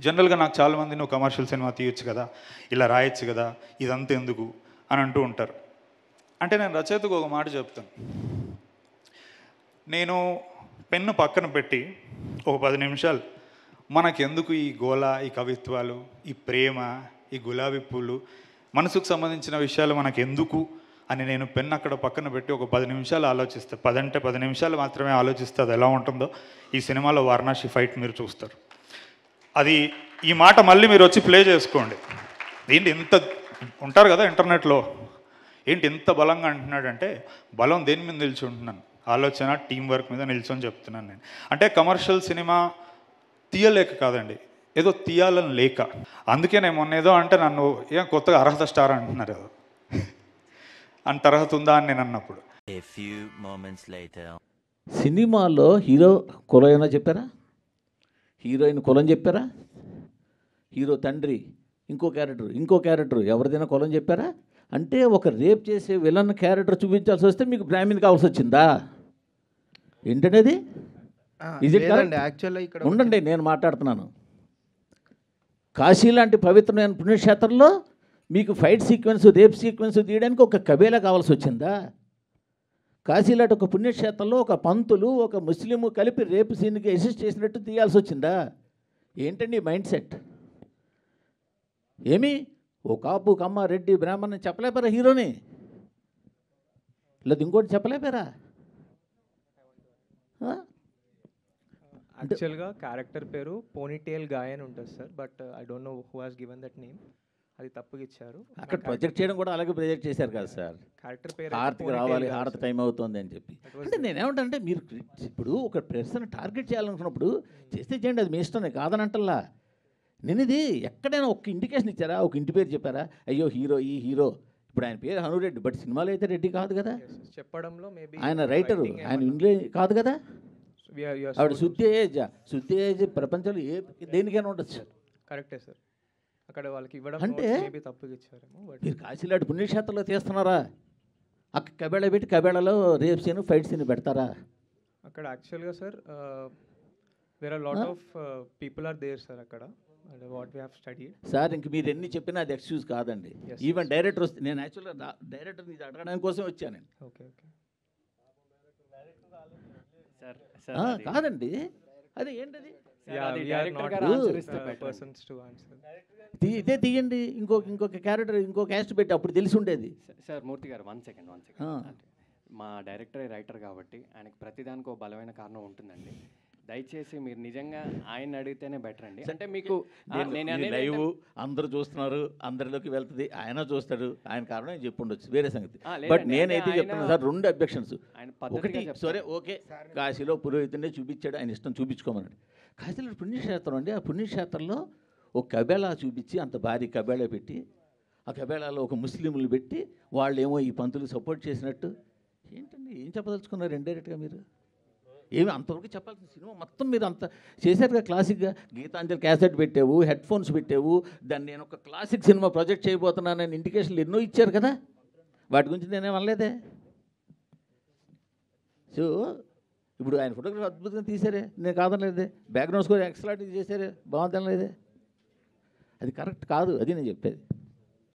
జనరల్గా నాకు చాలామంది నువ్వు కమర్షియల్ సినిమా తీయొచ్చు కదా, ఇలా రాయొచ్చు కదా, ఇదంతా ఎందుకు అని అంటూ ఉంటారు. అంటే నేను రచయితకు ఒక మాట చెప్తాను. నేను పెన్ను పక్కన పెట్టి ఒక 10 నిమిషాలు మనకెందుకు ఈ గోల, ఈ కవిత్వాలు, ఈ ప్రేమ, ఈ గులాబీ పూలు, మనసుకు సంబంధించిన విషయాలు మనకెందుకు అని నేను పెన్ను అక్కడ పక్కన పెట్టి ఒక 10 నిమిషాలు ఆలోచిస్తే, 10 అంటే 10 నిమిషాలు మాత్రమే ఆలోచిస్తే అది ఎలా ఉంటుందో ఈ సినిమాలో వారణాసి ఫైట్ మీరు చూస్తారు. అది ఈ మాట మళ్ళీ మీరు వచ్చి ప్లే చేసుకోండి. ఏంటి ఇంత ఉంటారు కదా ఇంటర్నెట్లో, ఏంటి ఇంత బలంగా అంటున్నాడంటే బలం దేని మీద నిల్చుంటున్నాను, ఆలోచన టీం వర్క్ మీద నిల్చొని చెప్తున్నాను నేను. అంటే కమర్షియల్ సినిమా తీయలేక కాదండి, ఏదో తీయాలని లేక. అందుకే నేను మొన్న ఏదో అంటే నన్ను ఏం కొత్తగా అర్హత స్టార్ అంటున్నారు, ఏదో అంత అర్హత ఉందా అని నేను అన్నప్పుడు. సినిమాలో హీరో కులం ఏమైనా చెప్పారా? హీరోయిన్ కులం చెప్పారా? హీరో తండ్రి ఇంకో క్యారెక్టర్ ఎవరిదైనా కులం చెప్పారా? అంటే ఒక రేప్ చేసే విలన్ క్యారెక్టర్ చూపించాల్సి వస్తే మీకు బ్రాహ్మణ్ కావాల్సి వచ్చిందా? ఏంటనేది ఉండండి, నేను మాట్లాడుతున్నాను. కాశీ లాంటి పవిత్రమైన పుణ్యక్షేత్రంలో మీకు ఫైట్ సీక్వెన్స్, రేప్ సీక్వెన్స్ తీయడానికి ఒక కబేలా కావాల్సి వచ్చిందా? కాశీ లాంటి ఒక పుణ్యక్షేత్రంలో ఒక పంతులు, ఒక ముస్లిము కలిపి రేపు సీన్కి అసిస్ట్ చేసినట్టు తీయాల్సి వచ్చిందా? ఏంటండి మైండ్ సెట్? ఏమి ఓ కాపు, కమ్మ, రెడ్డి, బ్రాహ్మణ్ చెప్పలేపారా హీరోని? లేదు ఇంకోటి చెప్పలేపారా? యాక్చువల్గా క్యారెక్టర్ పేరు పోనీటేల్ గాయ్ అని ఉంటుంది sir, but I don't know who has given that name. అది తప్పుగా ఇచ్చారు. అక్కడ ప్రొజెక్ట్ చేయడం కూడా అలాగే ప్రొజెక్ట్ చేశారు కదా సార్. క్యారెక్టర్ పేరు హారతికి రావాలి, హారతి టైం అవుతుంది అని చెప్పి. అంటే నేనేమంటే మీరు ఇప్పుడు ఒక పర్సన్ టార్గెట్ చేయాలనుకున్నప్పుడు చేస్తే చేయండి, అది మీ ఇష్టమే, కాదని అంటల్లా. నేను ఇది ఎక్కడైనా ఒక ఇండికేషన్ ఇచ్చారా? ఒక ఇంటి పేరు చెప్పారా? అయ్యో హీరో, ఈ హీరో ఇప్పుడు ఆయన పేరు హనురెడ్డి, బట్ సినిమాలో అయితే రెడ్డి కాదు కదా. చెప్పడంలో మేబీ ఆయన రైటరు, ఆయన ఇంగ్లీష్ కాదు కదా. ఆవిడ శుద్ధేజ్ ప్రపంచంలో దేనికైనా ఉండొచ్చు. కరెక్టే సార్. అక్కడ వాళ్ళకి ఇవ్వడం అంటే మేబీ తప్పుగా ఇచ్చారేమో. మీరు కాశీలాంటి పుణ్యక్షేత్రంలో తీస్తున్నారా? అక్కడ కబేళ పెట్టి కబేళలో రేప్ సీన్, ఫైట్ సీన్ పెడతారా? అక్కడ యాక్చువల్గా sir there are lot of people are there sir అక్కడ, what we have studied. Sir ఇంక మీరు ఎన్ని చెప్పినా అది ఎక్స్క్యూజ్ కాదండి. ఈవెన్ డైరెక్టర్ వస్తే, నేను యాక్చువల్గా డైరెక్టర్ని ఇది అడగడానికి కోసం వచ్చాను. ఓకే కాదండి, అది ఏంటది? ఇదే తీయండి, ఇంకొక క్యారెక్టర్, ఇంకో క్యాస్ట్ పెట్టి అప్పుడు తెలిసి ఉండేది. సార్ మూర్తి గారు 1 సెకండ్. మా డైరెక్టర్ రైటర్ కాబట్టి ఆయనకి ప్రతిదానికి ఒక బలమైన కారణం ఉంటుందండి. దయచేసి మీరు నిజంగా ఆయన అడిగితేనే బెటర్ అండి. అంటే మీకు లైవ్ అందరూ చూస్తున్నారు, అందరిలోకి వెళ్తుంది, ఆయన చూస్తాడు, ఆయన కారణం ఏం చెప్పి ఉండొచ్చు, వేరే సంగతి. బట్ నేనైతే చెప్తున్నాను సార్, 2 అబ్జెక్షన్స్. ఒకటి, సరే ఓకే, కాశీలో పురోహితుడినే చూపించాడు, ఆయన ఇష్టం చూపించుకోమన్నాడు. కాశీలో పుణ్యక్షేత్రం అండి, ఆ పుణ్యక్షేత్రంలో ఒక కబేళా చూపించి, అంత భారీ కబేళా పెట్టి, ఆ కబేళాలో ఒక ముస్లింలు పెట్టి వాళ్ళు ఏమో ఈ పంతులు సపోర్ట్ చేసినట్టు. ఏంటండి, ఏం చెప్పదలుచుకున్నారు ఇండైరెక్ట్గా మీరు? ఏమి అంతవరకు చెప్పాల్సిన సినిమా మొత్తం మీరు అంత చేశారుగా. క్లాసిక్గా గీతాంజలి క్యాసెట్ పెట్టావు, హెడ్ ఫోన్స్ పెట్టావు, దాన్ని నేను ఒక క్లాసిక్ సినిమా ప్రాజెక్ట్ చేయబోతున్నానని ఇండికేషన్లు ఎన్నో ఇచ్చారు కదా, వాటి గురించి నేనేం అనలేదే. సో ఇప్పుడు ఆయన ఫోటోగ్రఫీ అద్భుతంగా తీశారే, నేను కాదనలేదే. బ్యాక్గ్రౌండ్ స్కోర్ ఎక్సలెంట్ చేశారే, బాగుందనలేదే. అది కరెక్ట్ కాదు, అది నేను చెప్పేది.